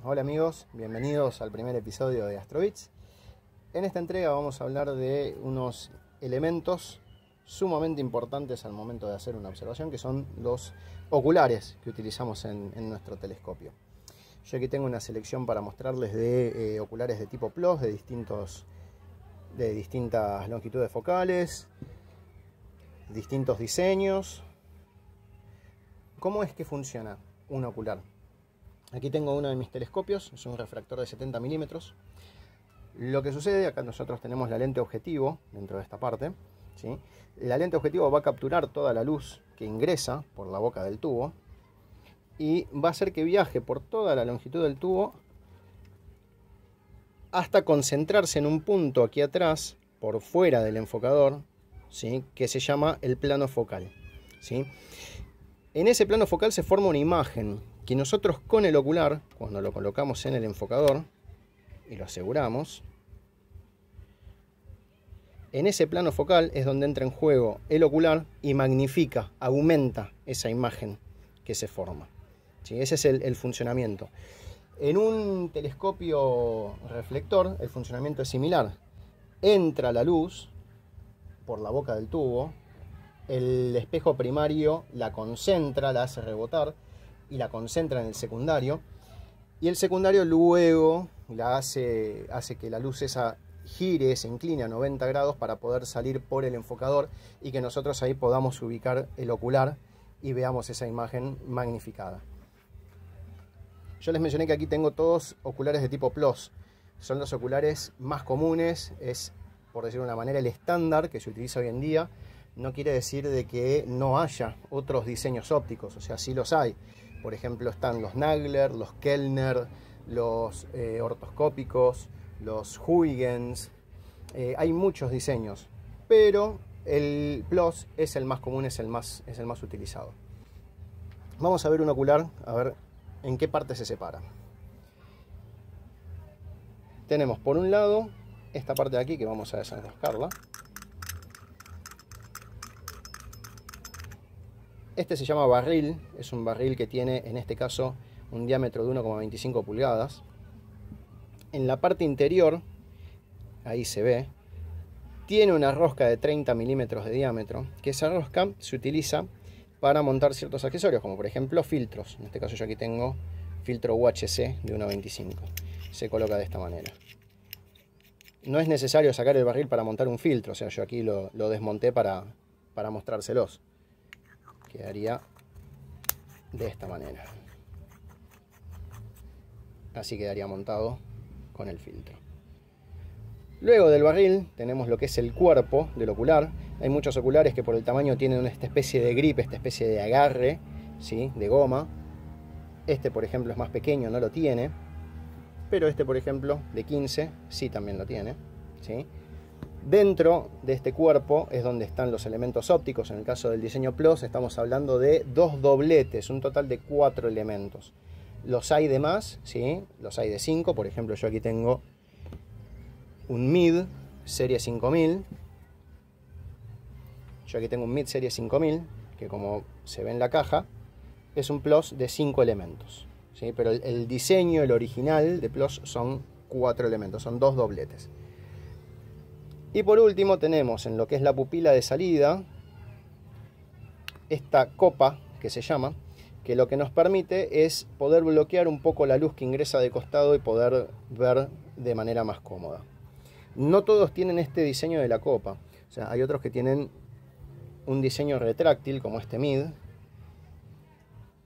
Hola amigos, bienvenidos al primer episodio de Astrobits. En esta entrega vamos a hablar de unos elementos sumamente importantes al momento de hacer una observación, que son los oculares que utilizamos en nuestro telescopio. Yo aquí tengo una selección para mostrarles de oculares de tipo PLOS, de distintas longitudes focales, distintos diseños. ¿Cómo es que funciona un ocular? Aquí tengo uno de mis telescopios, es un refractor de 70 milímetros. Lo que sucede, acá nosotros tenemos la lente objetivo dentro de esta parte, ¿sí? La lente objetivo va a capturar toda la luz que ingresa por la boca del tubo y va a hacer que viaje por toda la longitud del tubo hasta concentrarse en un punto aquí atrás, por fuera del enfocador, ¿sí? Que se llama el plano focal, ¿sí? En ese plano focal se forma una imagen que nosotros con el ocular, cuando lo colocamos en el enfocador y lo aseguramos, en ese plano focal es donde entra en juego el ocular y magnifica, aumenta esa imagen que se forma, ¿sí? Ese es el funcionamiento. En un telescopio reflector el funcionamiento es similar. Entra la luz por la boca del tubo, el espejo primario la concentra, la hace rebotar y la concentra en el secundario, y el secundario luego hace que la luz esa gire, se incline a 90 grados para poder salir por el enfocador y que nosotros ahí podamos ubicar el ocular y veamos esa imagen magnificada. Yo les mencioné que aquí tengo todos oculares de tipo PLOS, son los oculares más comunes, es, por decirlo de una manera, el estándar que se utiliza hoy en día. No quiere decir de que no haya otros diseños ópticos, o sea, sí los hay. Por ejemplo, están los Nagler, los Kellner, los ortoscópicos, los Huygens. Hay muchos diseños, pero el PLOS es el más común, es el más utilizado. Vamos a ver un ocular, a ver en qué parte se separa. Tenemos por un lado esta parte de aquí que vamos a desenroscarla. Este se llama barril, es un barril que tiene en este caso un diámetro de 1,25 pulgadas. En la parte interior, ahí se ve, tiene una rosca de 30 milímetros de diámetro, que esa rosca se utiliza para montar ciertos accesorios, como por ejemplo filtros. En este caso yo aquí tengo filtro UHC de 1,25. Se coloca de esta manera. No es necesario sacar el barril para montar un filtro, o sea, yo aquí lo desmonté para mostrárselos. Quedaría de esta manera. Así quedaría montado con el filtro. Luego del barril tenemos lo que es el cuerpo del ocular. Hay muchos oculares que por el tamaño tienen esta especie de grip, esta especie de agarre, ¿sí? De goma. Este por ejemplo es más pequeño, no lo tiene. Pero este por ejemplo de 15 sí también lo tiene, ¿sí? Dentro de este cuerpo es donde están los elementos ópticos. En el caso del diseño PLOS estamos hablando de 2 dobletes, un total de 4 elementos. Los hay de más, ¿sí? Los hay de 5, por ejemplo yo aquí tengo un MID serie 5000. Yo aquí tengo un MID serie 5000, que como se ve en la caja, es un PLOS de 5 elementos, ¿sí? Pero el diseño, el original de PLOS son 4 elementos, son 2 dobletes. Y por último tenemos en lo que es la pupila de salida esta copa que se llama, que lo que nos permite es poder bloquear un poco la luz que ingresa de costado y poder ver de manera más cómoda. No todos tienen este diseño de la copa, o sea, hay otros que tienen un diseño retráctil como este MID.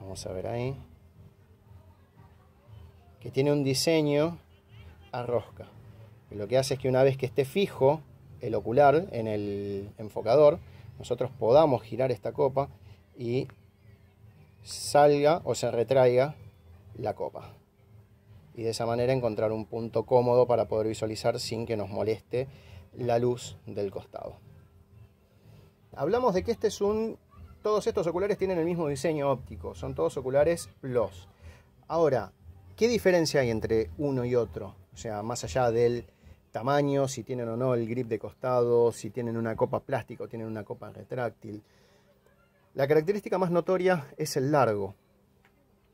Vamos a ver ahí, que tiene un diseño a rosca. Y lo que hace es que una vez que esté fijo el ocular en el enfocador, nosotros podamos girar esta copa y salga o se retraiga la copa. Y de esa manera encontrar un punto cómodo para poder visualizar sin que nos moleste la luz del costado. Hablamos de que todos estos oculares tienen el mismo diseño óptico, son todos oculares PLOS. Ahora, ¿qué diferencia hay entre uno y otro? O sea, más allá del tamaño, si tienen o no el grip de costado, si tienen una copa plástica o tienen una copa retráctil. La característica más notoria es el largo,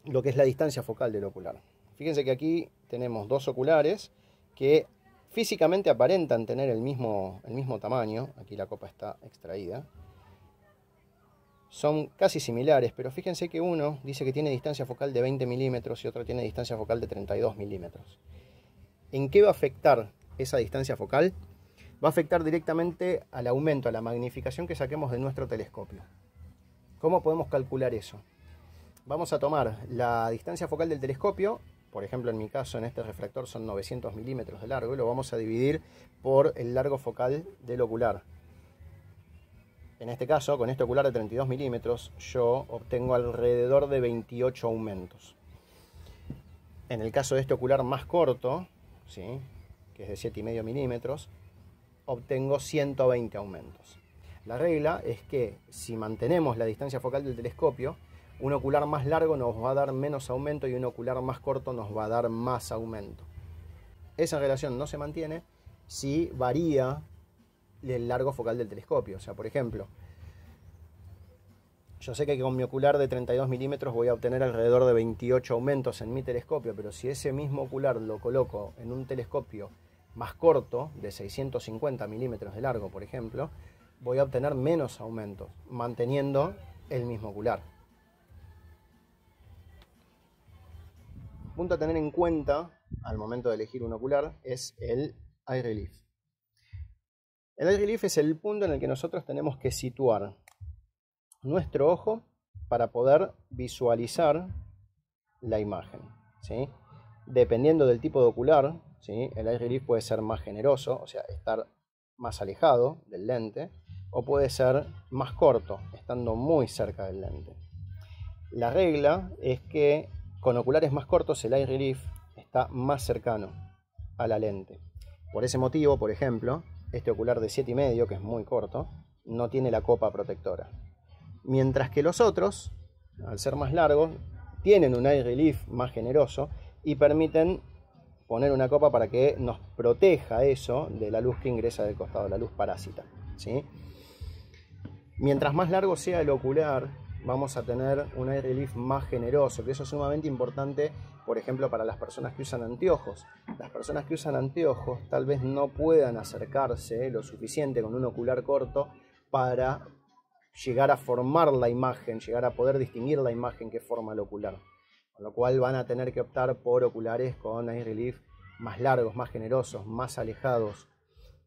lo que es la distancia focal del ocular. Fíjense que aquí tenemos dos oculares que físicamente aparentan tener el mismo tamaño. Aquí la copa está extraída. Son casi similares, pero fíjense que uno dice que tiene distancia focal de 20 milímetros y otro tiene distancia focal de 32 milímetros. ¿En qué va a afectar esa distancia focal? Va a afectar directamente al aumento, a la magnificación que saquemos de nuestro telescopio. ¿Cómo podemos calcular eso? Vamos a tomar la distancia focal del telescopio, por ejemplo en mi caso en este refractor son 900 milímetros de largo, y lo vamos a dividir por el largo focal del ocular. En este caso, con este ocular de 32 milímetros, yo obtengo alrededor de 28 aumentos. En el caso de este ocular más corto, ¿sí?, que es de 7,5 milímetros, obtengo 120 aumentos. La regla es que si mantenemos la distancia focal del telescopio, un ocular más largo nos va a dar menos aumento y un ocular más corto nos va a dar más aumento. Esa relación no se mantiene si varía el largo focal del telescopio. O sea, por ejemplo, yo sé que con mi ocular de 32 milímetros voy a obtener alrededor de 28 aumentos en mi telescopio, pero si ese mismo ocular lo coloco en un telescopio más corto, de 650 milímetros de largo, por ejemplo, voy a obtener menos aumentos, manteniendo el mismo ocular. Punto a tener en cuenta al momento de elegir un ocular es el eye relief. El eye relief es el punto en el que nosotros tenemos que situar nuestro ojo para poder visualizar la imagen, ¿sí? Dependiendo del tipo de ocular, ¿sí?, el eye relief puede ser más generoso, o sea, estar más alejado del lente, o puede ser más corto, estando muy cerca del lente. La regla es que con oculares más cortos el eye relief está más cercano a la lente. Por ese motivo, por ejemplo, este ocular de 7,5, que es muy corto, no tiene la copa protectora. Mientras que los otros, al ser más largos, tienen un eye relief más generoso y permiten poner una copa para que nos proteja eso de la luz que ingresa del costado, la luz parásita, ¿sí? Mientras más largo sea el ocular, vamos a tener un eye relief más generoso, que eso es sumamente importante, por ejemplo, para las personas que usan anteojos. Las personas que usan anteojos tal vez no puedan acercarse lo suficiente con un ocular corto para llegar a formar la imagen, llegar a poder distinguir la imagen que forma el ocular. Con lo cual van a tener que optar por oculares con eye relief más largos, más generosos, más alejados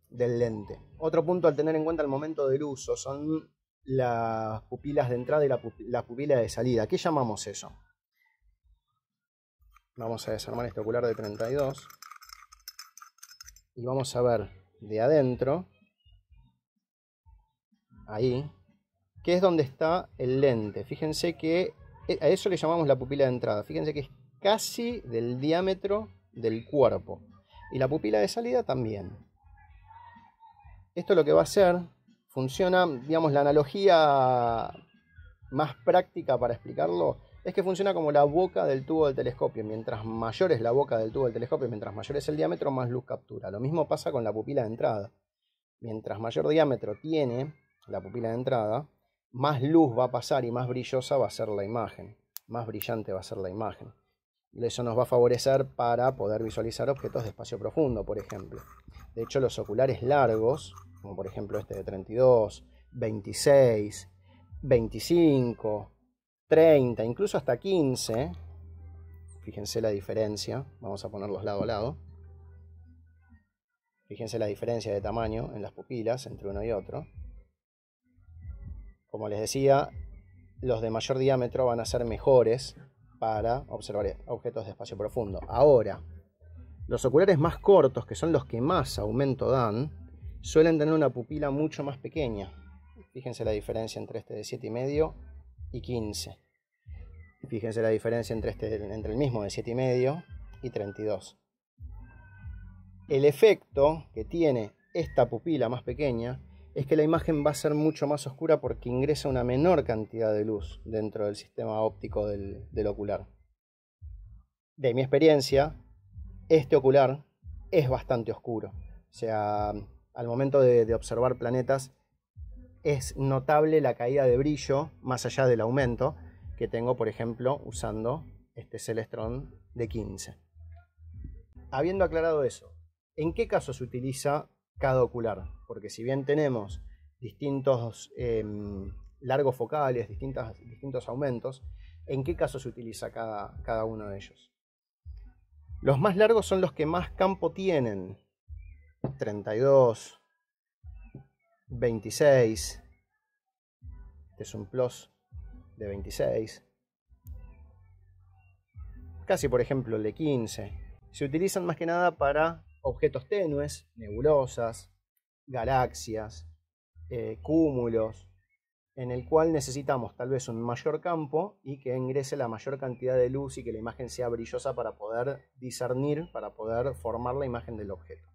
del lente. Otro punto al tener en cuenta al momento del uso son las pupilas de entrada y la pupila de salida. ¿Qué llamamos eso? Vamos a desarmar este ocular de 32 y vamos a ver de adentro, ahí, que es donde está el lente. Fíjense que a eso le llamamos la pupila de entrada. Fíjense que es casi del diámetro del cuerpo. Y la pupila de salida también. Esto lo que va a hacer, funciona, digamos, la analogía más práctica para explicarlo, es que funciona como la boca del tubo del telescopio. Mientras mayor es la boca del tubo del telescopio, mientras mayor es el diámetro, más luz captura. Lo mismo pasa con la pupila de entrada. Mientras mayor diámetro tiene la pupila de entrada, más luz va a pasar y más brillosa va a ser la imagen, más brillante va a ser la imagen. Eso nos va a favorecer para poder visualizar objetos de espacio profundo, por ejemplo. De hecho, los oculares largos, como por ejemplo este de 32, 26, 25, 30, incluso hasta 15, fíjense la diferencia, vamos a ponerlos lado a lado. Fíjense la diferencia de tamaño en las pupilas entre uno y otro. Como les decía, los de mayor diámetro van a ser mejores para observar objetos de espacio profundo. Ahora, los oculares más cortos, que son los que más aumento dan, suelen tener una pupila mucho más pequeña. Fíjense la diferencia entre este de 7,5 y 15. Fíjense la diferencia entre el mismo de 7,5 y 32. El efecto que tiene esta pupila más pequeña es que la imagen va a ser mucho más oscura porque ingresa una menor cantidad de luz dentro del sistema óptico del ocular. De mi experiencia, este ocular es bastante oscuro. O sea, al momento de observar planetas es notable la caída de brillo más allá del aumento que tengo, por ejemplo, usando este Celestron de 15. Habiendo aclarado eso, ¿en qué caso se utiliza cada ocular? Porque si bien tenemos distintos largos focales, distintos aumentos, ¿en qué caso se utiliza cada uno de ellos? Los más largos son los que más campo tienen. 32, 26. Este es un plus de 26. Casi, por ejemplo, el de 15. Se utilizan más que nada para objetos tenues, nebulosas, galaxias, cúmulos, en el cual necesitamos tal vez un mayor campo y que ingrese la mayor cantidad de luz y que la imagen sea brillosa para poder discernir, para poder formar la imagen del objeto.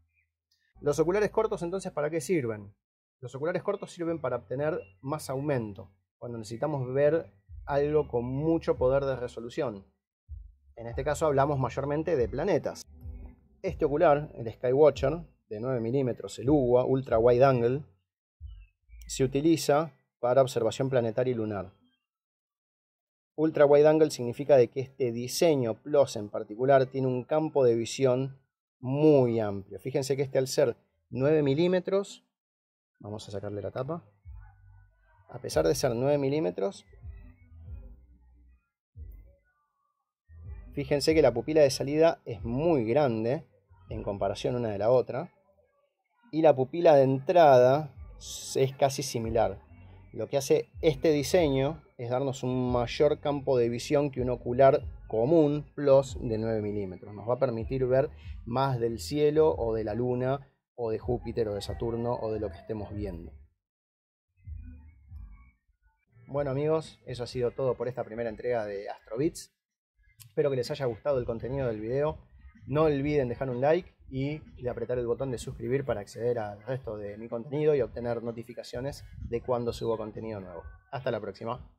Los oculares cortos, entonces, ¿para qué sirven? Los oculares cortos sirven para obtener más aumento, cuando necesitamos ver algo con mucho poder de resolución. En este caso hablamos mayormente de planetas. Este ocular, el Skywatcher, de 9 milímetros, el UWA, Ultra Wide Angle, se utiliza para observación planetaria y lunar. Ultra Wide Angle significa de que este diseño PLOS en particular tiene un campo de visión muy amplio. Fíjense que este, al ser 9 milímetros, vamos a sacarle la tapa, a pesar de ser 9 milímetros, fíjense que la pupila de salida es muy grande en comparación una de la otra, y la pupila de entrada es casi similar. Lo que hace este diseño es darnos un mayor campo de visión que un ocular común PLOS de 9 milímetros. Nos va a permitir ver más del cielo o de la luna o de Júpiter o de Saturno o de lo que estemos viendo. Bueno amigos, eso ha sido todo por esta primera entrega de Astrobits. Espero que les haya gustado el contenido del video. No olviden dejar un like y de apretar el botón de suscribir para acceder al resto de mi contenido y obtener notificaciones de cuando subo contenido nuevo. Hasta la próxima.